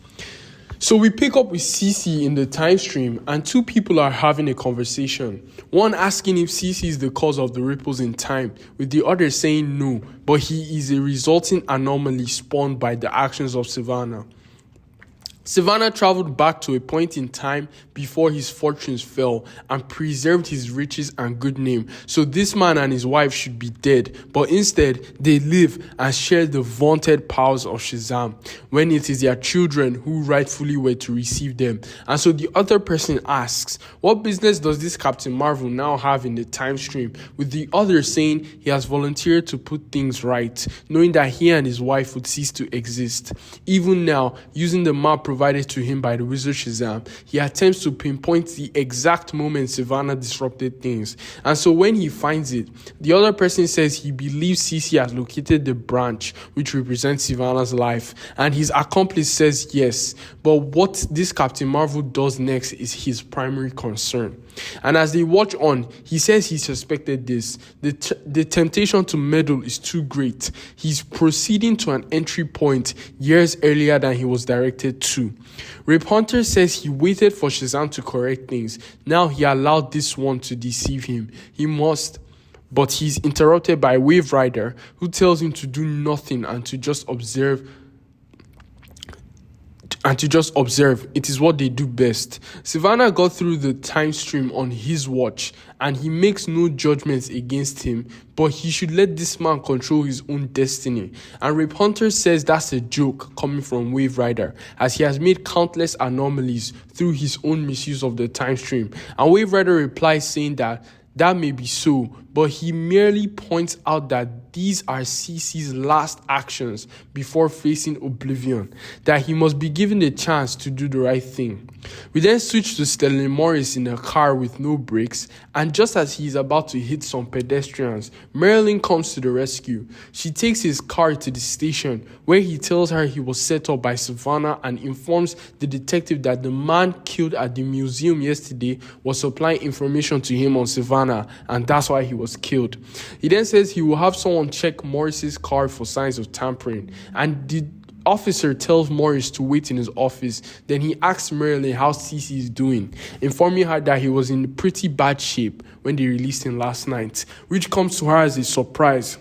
So we pick up with Cece in the time stream, and two people are having a conversation. One asking if Cece is the cause of the ripples in time, with the other saying no, but he is a resulting anomaly spawned by the actions of Savannah. Savannah traveled back to a point in time before his fortunes fell and preserved his riches and good name. So this man and his wife should be dead, but instead they live and share the vaunted powers of Shazam, when it is their children who rightfully were to receive them. And so the other person asks, what business does this Captain Marvel now have in the time stream? With the other saying he has volunteered to put things right, knowing that he and his wife would cease to exist. Even now, using the map provided to him by the wizard Shazam, he attempts to pinpoint the exact moment Savannah disrupted things. And so when he finds it, the other person says he believes Cece has located the branch which represents Savannah's life, and his accomplice says yes, but what this Captain Marvel does next is his primary concern. And as they watch on, he says he suspected this. The temptation to meddle is too great. He's proceeding to an entry point years earlier than he was directed to. Rape Hunter says he waited for Shazam to correct things. Now he allowed this one to deceive him. He must. But he's interrupted by Wave Rider, who tells him to do nothing and to just observe. It is what they do best. Savannah got through the time stream on his watch, and he makes no judgments against him, but he should let this man control his own destiny. And Rape Hunter says that's a joke coming from Wave Rider, as he has made countless anomalies through his own misuse of the time stream. And Wave Rider replies saying that may be so, but he merely points out that these are Cece's last actions before facing oblivion, that he must be given the chance to do the right thing. We then switch to Sterling Morris in a car with no brakes, and just as he is about to hit some pedestrians, Marilyn comes to the rescue. She takes his car to the station, where he tells her he was set up by Savannah and informs the detective that the man killed at the museum yesterday was supplying information to him on Savannah, and that's why he was killed. He then says he will have someone check Morris's car for signs of tampering, and the officer tells Morris to wait in his office. Then he asks Marilyn how Cece is doing, informing her that he was in pretty bad shape when they released him last night, which comes as a surprise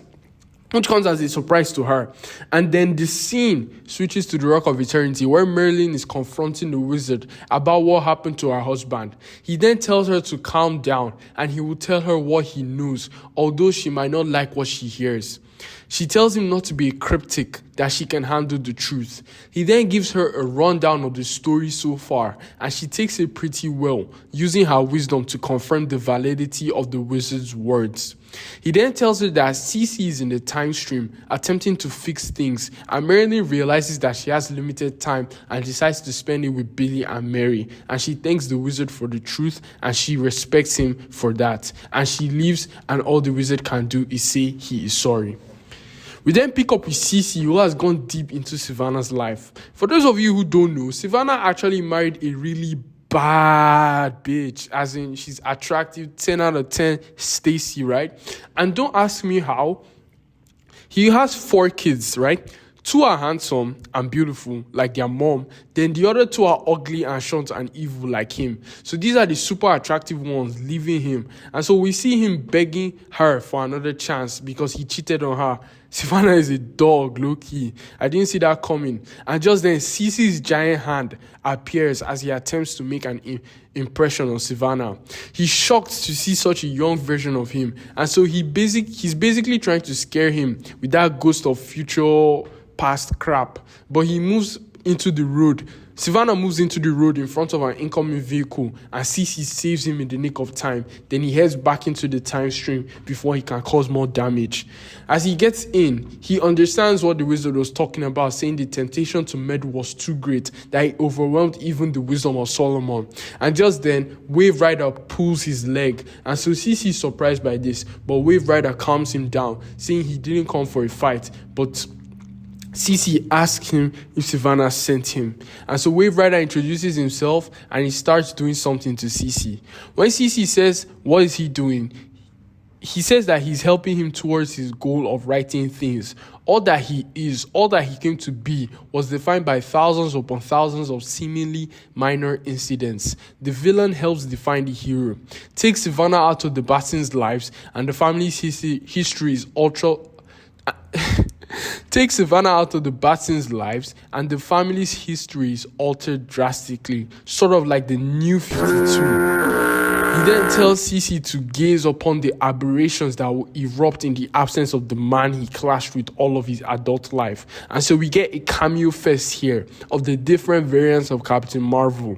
to her. And then the scene switches to the Rock of Eternity, where Marilyn is confronting the wizard about what happened to her husband. He then tells her to calm down, and he will tell her what he knows, although she might not like what she hears. She tells him not to be cryptic, that she can handle the truth. He then gives her a rundown of the story so far, and she takes it pretty well, using her wisdom to confirm the validity of the wizard's words. He then tells her that Cece is in the time stream, attempting to fix things, and Marilyn realizes that she has limited time and decides to spend it with Billy and Mary, and she thanks the wizard for the truth, and she respects him for that, and she leaves, and all the wizard can do is say he is sorry. We then pick up with Cece, who has gone deep into Savannah's life. For those of you who don't know, Savannah actually married a really bad bitch, as in she's attractive, 10 out of 10, Stacy, right? And don't ask me how. He has 4 kids, right? 2 are handsome and beautiful, like their mom. Then the other 2 are ugly and short and evil, like him. So these are the super attractive ones leaving him. And so we see him begging her for another chance because he cheated on her. Savannah is a dog, low-key. I didn't see that coming. And just then, Cece's giant hand appears as he attempts to make an impression on Savannah. He's shocked to see such a young version of him. And so he's basically trying to scare him with that ghost of future past crap. But he moves into the road. Savannah moves into the road in front of an incoming vehicle, and Cece saves him in the nick of time. Then he heads back into the time stream before he can cause more damage. As he gets in, he understands what the wizard was talking about, saying the temptation to meddle was too great, that it overwhelmed even the wisdom of Solomon. And just then, Wave Rider pulls his leg, and so Cece is surprised by this, but Wave Rider calms him down, saying he didn't come for a fight, but Cece asks him if Savannah sent him. And so Wave Rider introduces himself and he starts doing something to Cece. When Cece says, what is he doing? He says that he's helping him towards his goal of writing things. All that he is, all that he came to be, was defined by thousands upon thousands of seemingly minor incidents. The villain helps define the hero. Takes Savannah out of the Batson's lives, and the family's history is Take Savannah out of the Batson's lives, and the family's history is altered drastically, sort of like the New 52. He then tells Cece to gaze upon the aberrations that will erupt in the absence of the man he clashed with all of his adult life. And so we get a cameo fest here of the different variants of Captain Marvel.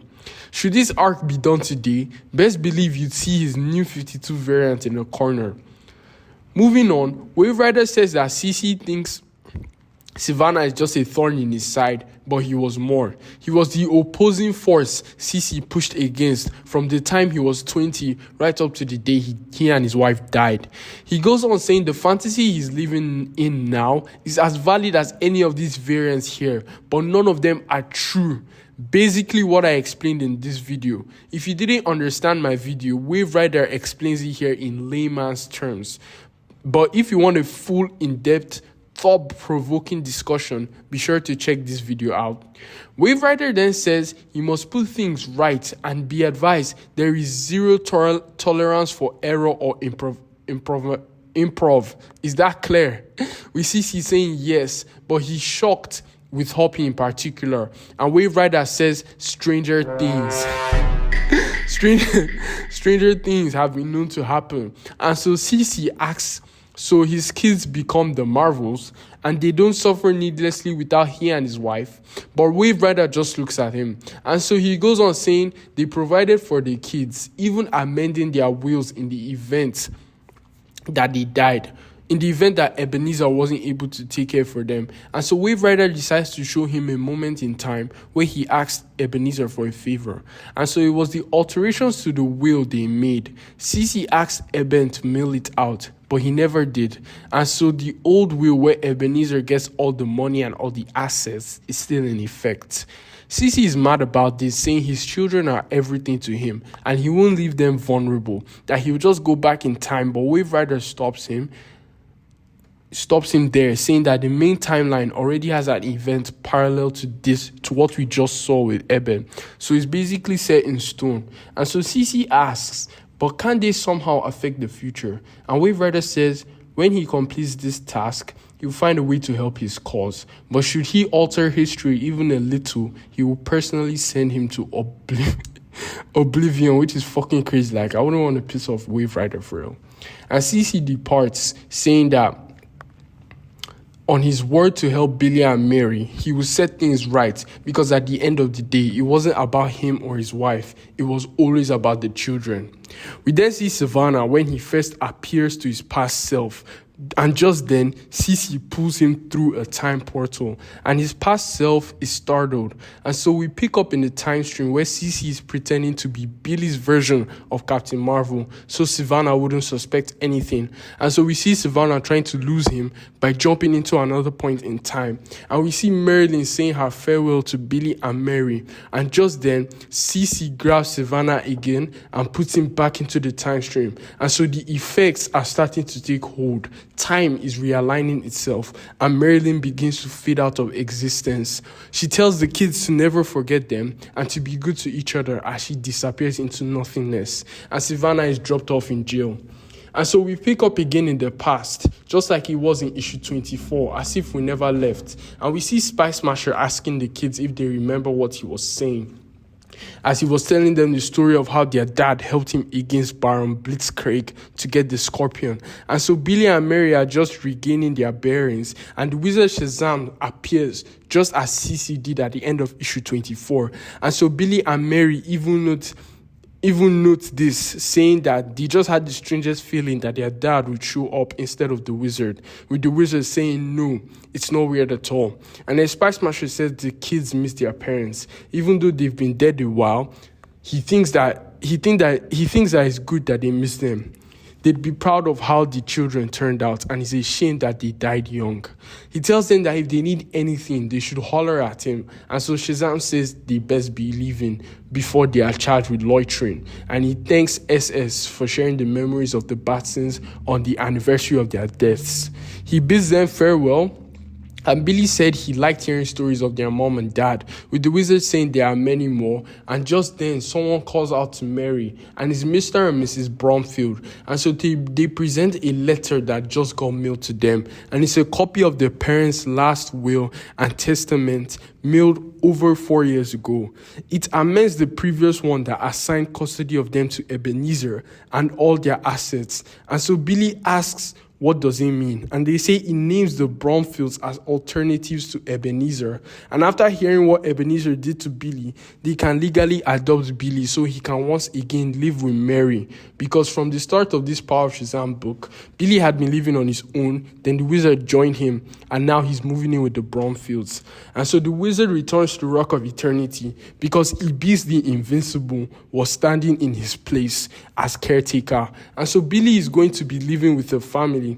Should this arc be done today, best believe you'd see his New 52 variant in the corner. Moving on, Wave Rider says that Cece thinks Savannah is just a thorn in his side, but he was more. He was the opposing force Cece pushed against from the time he was 20 right up to the day he and his wife died. He goes on saying the fantasy he's living in now is as valid as any of these variants here, but none of them are true. Basically what I explained in this video. If you didn't understand my video, Wave Rider explains it here in layman's terms. But if you want a full, in-depth, thought-provoking discussion, be sure to check this video out. Wave Rider then says you must put things right and be advised there is zero tolerance for error or improv. Is that clear? We see he's saying yes, but he's shocked with Hoppy in particular. And Wave Rider says stranger things. Stranger things have been known to happen. And so Cece asks, so his kids become the Marvels and they don't suffer needlessly without he and his wife. But Wave Rider just looks at him. And so he goes on saying they provided for the kids, even amending their wills in the event that they died. In the event that Ebenezer wasn't able to take care for them. And so Wave Rider decides to show him a moment in time where he asked Ebenezer for a favor. And so it was the alterations to the will they made. Cece asked Eben to mail it out, but he never did. And so the old will where Ebenezer gets all the money and all the assets is still in effect. Cece is mad about this, saying his children are everything to him and he won't leave them vulnerable, that he'll just go back in time. But Wave Rider stops him there, saying that the main timeline already has an event parallel to what we just saw with Eben. So it's basically set in stone. And so Cece asks, but can they somehow affect the future? And Wave Rider says, when he completes this task, he'll find a way to help his cause. But should he alter history even a little, he will personally send him to oblivion, which is fucking crazy. Like, I wouldn't want to piss off Wave Rider for real. And Cece departs, saying that on his word to help Billy and Mary, he will set things right, because at the end of the day, it wasn't about him or his wife. It was always about the children. We then see Savannah when he first appears to his past self. And just then, Cece pulls him through a time portal, and his past self is startled. And so we pick up in the time stream where Cece is pretending to be Billy's version of Captain Marvel, so Savannah wouldn't suspect anything. And so we see Savannah trying to lose him by jumping into another point in time. And we see Marilyn saying her farewell to Billy and Mary. And just then, Cece grabs Savannah again and puts him back into the time stream. And so the effects are starting to take hold. Time is realigning itself, and Marilyn begins to fade out of existence. She tells the kids to never forget them and to be good to each other as she disappears into nothingness, and Savannah is dropped off in jail. And so we pick up again in the past, just like it was in issue 24, as if we never left. And we see Spy Smasher asking the kids if they remember what he was saying, as he was telling them the story of how their dad helped him against Baron Blitzkrieg to get the Scorpion. And so Billy and Mary are just regaining their bearings, and the wizard Shazam appears just as CC did at the end of issue 24. And so Billy and Mary even note this, saying that they just had the strangest feeling that their dad would show up instead of the wizard, with the wizard saying no, it's not weird at all. And then Spy Smasher says the kids miss their parents, even though they've been dead a while. He thinks that it's good that they miss them. They'd be proud of how the children turned out, and he's ashamed that they died young. He tells them that if they need anything, they should holler at him. And so Shazam says they best be leaving before they are charged with loitering. And he thanks SS for sharing the memories of the Batsons on the anniversary of their deaths. He bids them farewell. And Billy said he liked hearing stories of their mom and dad, with the wizard saying there are many more. And just then, someone calls out to Mary, and it's Mr. and Mrs. Bromfield. And so they present a letter that just got mailed to them. And it's a copy of their parents' last will and testament, mailed over 4 years ago. It amends the previous one that assigned custody of them to Ebenezer and all their assets. And so Billy asks, what does it mean? And they say it names the Bromfields as alternatives to Ebenezer. And after hearing what Ebenezer did to Billy, they can legally adopt Billy so he can once again live with Mary. Because from the start of this Power of Shazam book, Billy had been living on his own, then the wizard joined him, and now he's moving in with the Bromfields. And so the wizard returns to the Rock of Eternity because Ibis the Invincible was standing in his place as caretaker. And so Billy is going to be living with the family.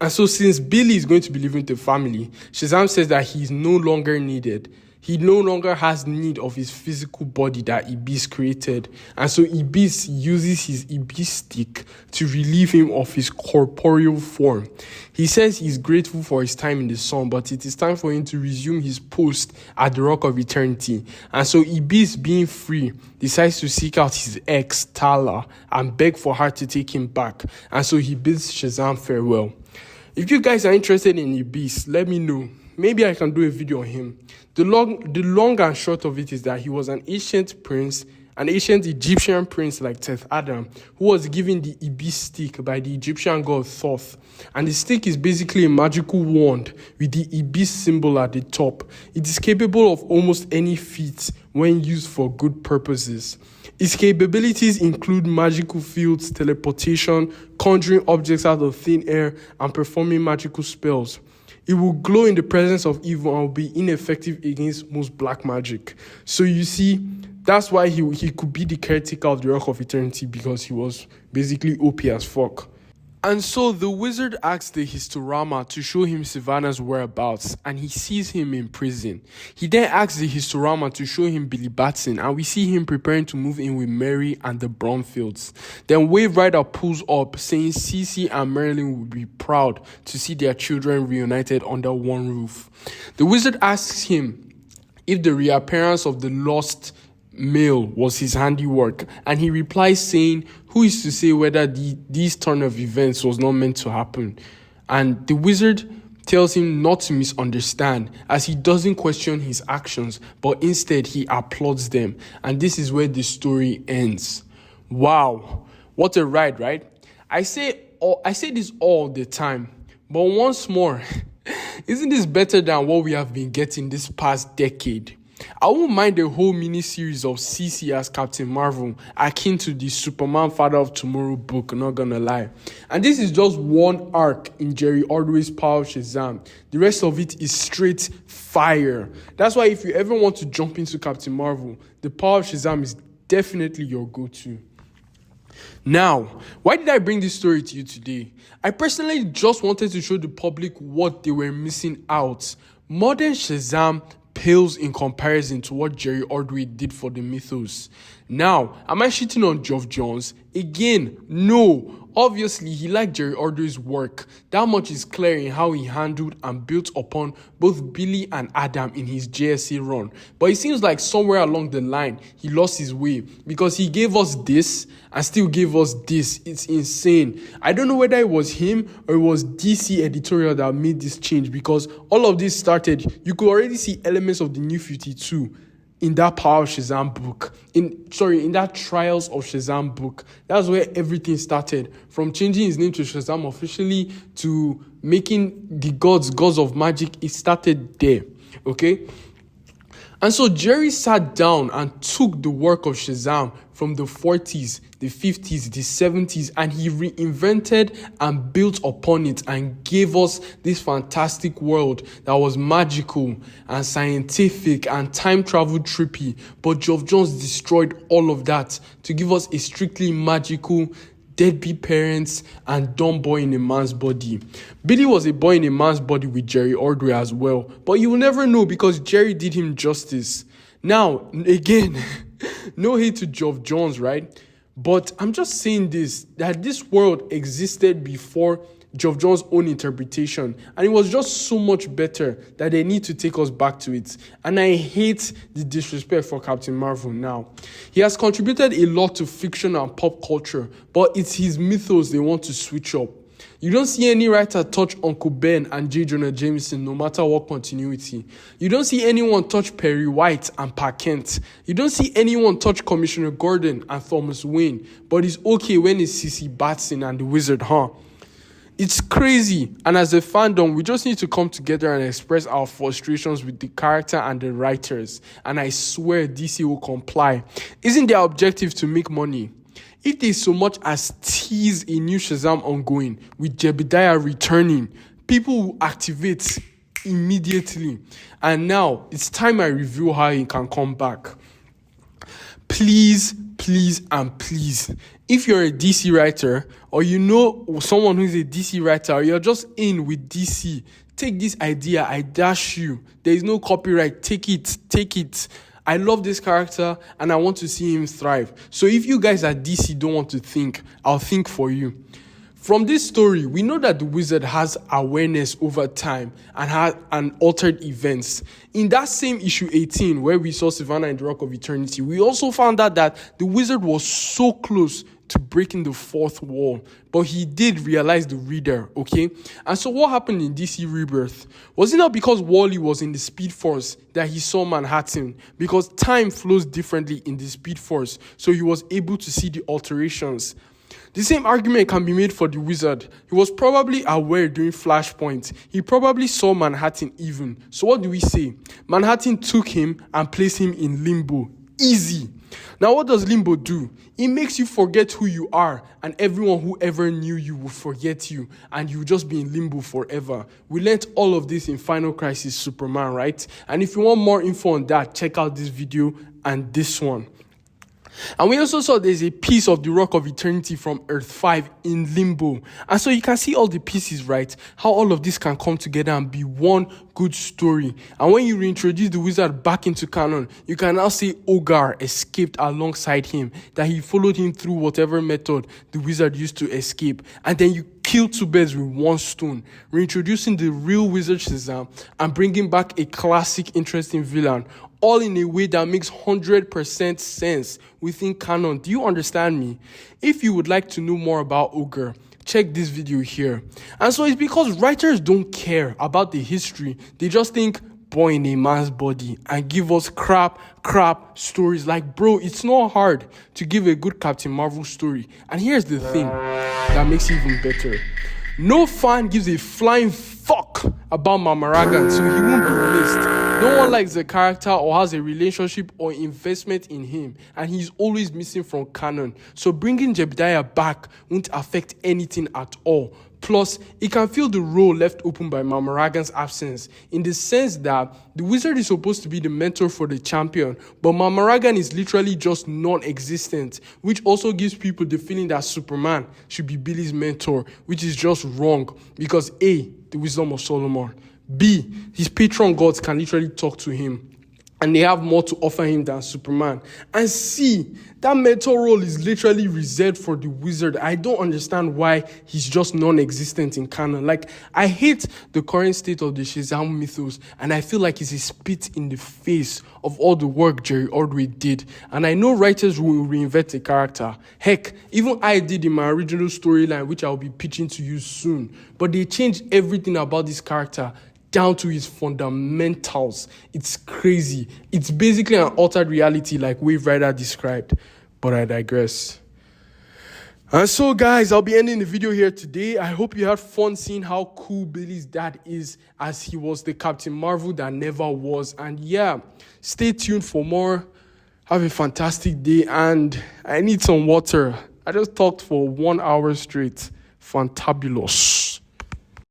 And so since Billy is going to be living with the family, Shazam says that he is no longer needed. He no longer has need of his physical body that Ibis created. And so Ibis uses his Ibis stick to relieve him of his corporeal form. He says he's grateful for his time in the sun, but it is time for him to resume his post at the Rock of Eternity. And so Ibis, being free, decides to seek out his ex, Tala, and beg for her to take him back. And so he bids Shazam farewell. If you guys are interested in Ibis, let me know. Maybe I can do a video on him. The long and short of it is that he was an ancient Egyptian prince like Teth Adam, who was given the Ibis stick by the Egyptian god Thoth. And the stick is basically a magical wand with the Ibis symbol at the top. It is capable of almost any feat when used for good purposes. Its capabilities include magical fields, teleportation, conjuring objects out of thin air, and performing magical spells. It will glow in the presence of evil and will be ineffective against most black magic. So you see, that's why he could be the caretaker of the Rock of Eternity, because he was basically OP as fuck. And so the wizard asks the Historama to show him Sivana's whereabouts, and he sees him in prison. He then asks the Historama to show him Billy Batson, and we see him preparing to move in with Mary and the Bromfields. Then Wave Rider pulls up, saying Cece and Marilyn would be proud to see their children reunited under one roof. The wizard asks him if the reappearance of the lost male was his handiwork, and he replies saying, who is to say whether these turn of events was not meant to happen? And the wizard tells him not to misunderstand, as he doesn't question his actions, but instead he applauds them. And this is where the story ends. Wow, what a ride, right? I say this all the time, but once more, isn't this better than what we have been getting this past decade? I won't mind a whole mini-series of CC as Captain Marvel, akin to the Superman Father of Tomorrow book, not gonna lie. And this is just one arc in Jerry Ordway's Power of Shazam. The rest of it is straight fire. That's why if you ever want to jump into Captain Marvel, the Power of Shazam is definitely your go-to. Now, why did I bring this story to you today? I personally just wanted to show the public what they were missing out. Modern Shazam pales in comparison to what Jerry Ordway did for the mythos. Now, am I shitting on Geoff Johns? Again, no. Obviously, he liked Jerry Ordway's work. That much is clear in how he handled and built upon both Billy and Adam in his JSA run. But it seems like somewhere along the line, he lost his way because he gave us this and still gave us this. It's insane. I don't know whether it was him or it was DC editorial that made this change, because all of this started, you could already see elements of the New 52 in that Power of Shazam book, in that Trials of Shazam book. That's where everything started, from changing his name to Shazam officially to making the gods of magic. It started there, okay? And so Jerry sat down and took the work of Shazam from the 40s, the 50s, the 70s, and he reinvented and built upon it and gave us this fantastic world that was magical and scientific and time travel trippy. But Geoff Johns destroyed all of that to give us a strictly magical, deadbeat parents and dumb boy in a man's body. Billy was a boy in a man's body with Jerry Ordway as well, but you will never know because Jerry did him justice. Now, again, no hate to Geoff Johns, right? But I'm just saying this, that this world existed before Geoff Johns' own interpretation, and it was just so much better that they need to take us back to it. And I hate the disrespect for Captain Marvel now. He has contributed a lot to fiction and pop culture, but it's his mythos they want to switch up. You don't see any writer touch Uncle Ben and J. Jonah Jameson, no matter what continuity. You don't see anyone touch Perry White and Pa Kent. You don't see anyone touch Commissioner Gordon and Thomas Wayne, but it's okay when it's CC Batson and the Wizard, huh? It's crazy, and as a fandom, we just need to come together and express our frustrations with the character and the writers, and I swear DC will comply. Isn't their objective to make money? If they so much as tease a new Shazam ongoing with Jebediah returning, people will activate immediately. And now, it's time I reveal how he can come back. Please, and please, if you're a DC writer, or you know someone who's a DC writer, or you're just in with DC, take this idea, I dash you. There is no copyright, take it. I love this character, and I want to see him thrive. So if you guys at DC don't want to think, I'll think for you. From this story, we know that the wizard has awareness over time and altered events. In that same issue 18, where we saw Sivana in the Rock of Eternity, we also found out that the wizard was so close to breaking the fourth wall, but he did realize the reader, okay? And so what happened in DC Rebirth? Was it not because Wally was in the Speed Force that he saw Manhattan? Because time flows differently in the Speed Force, so he was able to see the alterations. The same argument can be made for the wizard. He was probably aware during Flashpoint. He probably saw Manhattan even. So what do we say? Manhattan took him and placed him in limbo. Easy. Now what does limbo do? It makes you forget who you are, and everyone who ever knew you will forget you, and you'll just be in limbo forever. We learnt all of this in Final Crisis Superman, right? And if you want more info on that, check out this video and this one. And we also saw there's a piece of the Rock of Eternity from Earth 5 in limbo. And so you can see all the pieces, right? How all of this can come together and be one good story. And when you reintroduce the wizard back into canon, you can now say Ogar escaped alongside him, that he followed him through whatever method the wizard used to escape. And then you kill two birds with one stone, reintroducing the real wizard Shazam and bringing back a classic, interesting villain, all in a way that makes 100% sense within canon. Do you understand me? If you would like to know more about Ogre, check this video here. And so it's because writers don't care about the history. They just think, boy in a man's body, and give us crap stories. Like, bro, it's not hard to give a good Captain Marvel story. And here's the thing that makes it even better. No fan gives a flying fuck about Mamaragan, so he won't be missed. No one likes the character or has a relationship or investment in him, and he's always missing from canon. So bringing Jebediah back won't affect anything at all. Plus, it can fill the role left open by Mamaragan's absence, in the sense that the wizard is supposed to be the mentor for the champion, but Mamaragan is literally just non-existent, which also gives people the feeling that Superman should be Billy's mentor, which is just wrong, because A, the wisdom of Solomon, B, his patron gods can literally talk to him. and they have more to offer him than Superman. And see, that mentor role is literally reserved for the Wizard. I don't understand why he's just non-existent in canon. Like, I hate the current state of the Shazam mythos, and I feel like it's a spit in the face of all the work Jerry Ordway did. And I know writers will reinvent the character. Heck, even I did in my original storyline, which I'll be pitching to you soon. But they changed everything about this character down to his fundamentals. It's crazy. It's basically an altered reality like Wave Rider described. But I digress. And so guys, I'll be ending the video here today. I hope you had fun seeing how cool Billy's dad is, as he was the Captain Marvel that never was. And yeah, stay tuned for more. Have a fantastic day, and I need some water. I just talked for 1 hour straight. Fantabulous.